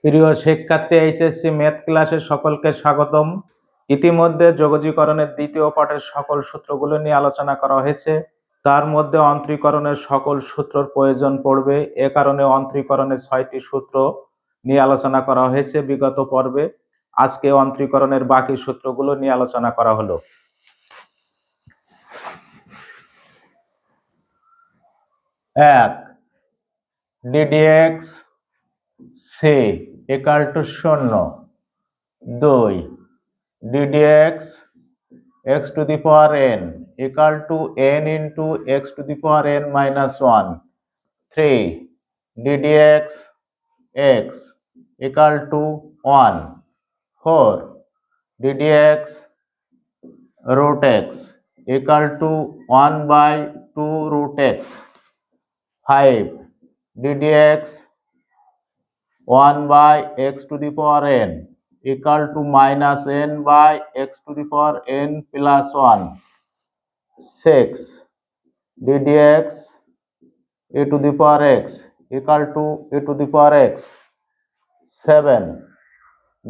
প্রিয় শিক্ষার্থী, HSC math ক্লাসে সকলকে স্বাগতম। ইতিমধ্যে যোগজীকরণের দ্বিতীয় পাঠের সকল সূত্রগুলো নিয়ে আলোচনা করা হয়েছে। তার মধ্যে অন্তরীকরণের সকল সূত্রের প্রয়োজন পড়বে, এ কারণে অন্তরীকরণের 6টি সূত্র নিয়ে আলোচনা করা হয়েছে বিগত পর্বে। আজকে অন্তরীকরণের বাকি সূত্রগুলো নিয়ে আলোচনা করা হলো। 1 ddx c equal to 0। 2 ddx x to the power n equal to n into x to the power n minus 1। 3 ddx x equal to 1। 4 ddx root x equal to 1 by 2 root x। 5 ddx 1 by x to the power n equal to minus n by x to the power n plus 1। 6 ddx e to the power x equal to e to the power x। 7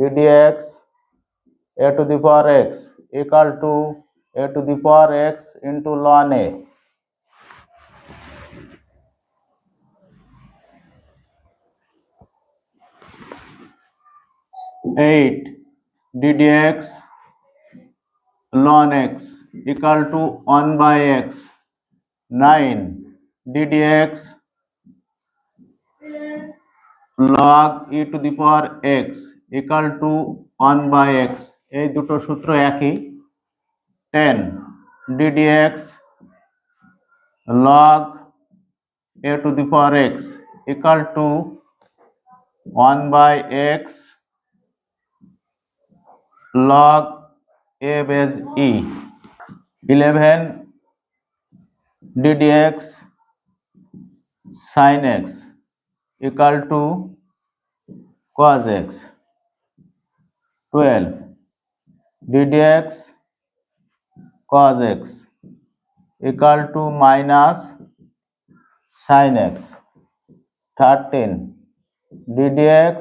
ddx a to the power x equal to a to the power x into ln a। 8 ddx ln x equal to 1 by x। 9 ddx log e to the power x equal to 1 by x। এই দুটো সূত্র একই। 10 ddx log a to the power x equal to 1 by x log a base e। 11 ddx sin x equal to cos x। 12 ddx cos x equal to minus sin x। 13 ddx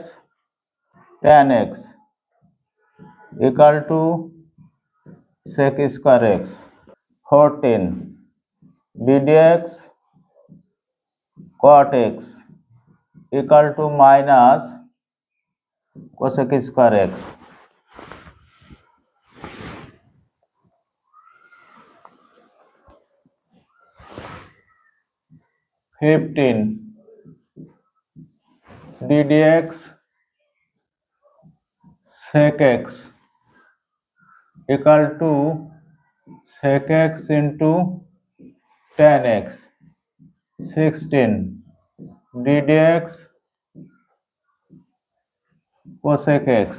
tan x equal to sec square x। 14 ddx cot x equal to minus cosec square x। 15 ddx sec x equal to sec x into tan x। 16 ddx cosec x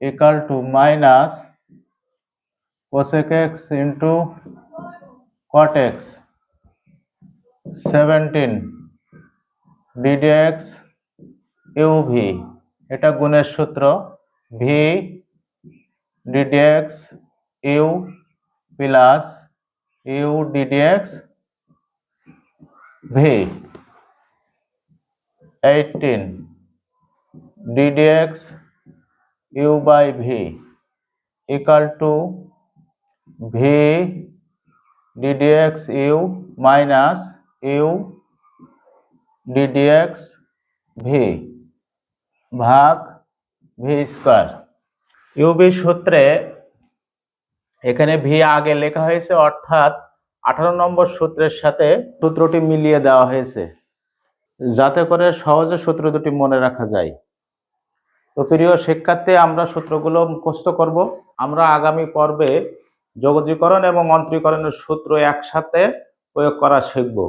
equal to minus cosec x into cot x। 17 ddx uv, এটা গুণের সূত্র, v ddx u plus u ddx v। 18 ddx u by v equal to v ddx u minus u ddx v ভাগ v square. UV সূত্রে এখানে V আগে লেখা হয়েছে, অর্থাৎ 18 নম্বর সূত্রের সাথে সূত্রটি মিলিয়ে দেওয়া হয়েছে যাতে করে সহজে সূত্র দুটি মনে রাখা যায়। তো প্রিয় শিক্ষার্থী, আমরা সূত্রগুলো মুখস্থ করব। আমরা আগামী পর্বে যোগজীকরণ এবং অন্তরীকরণের সূত্র একসাথে প্রয়োগ করা শিখব।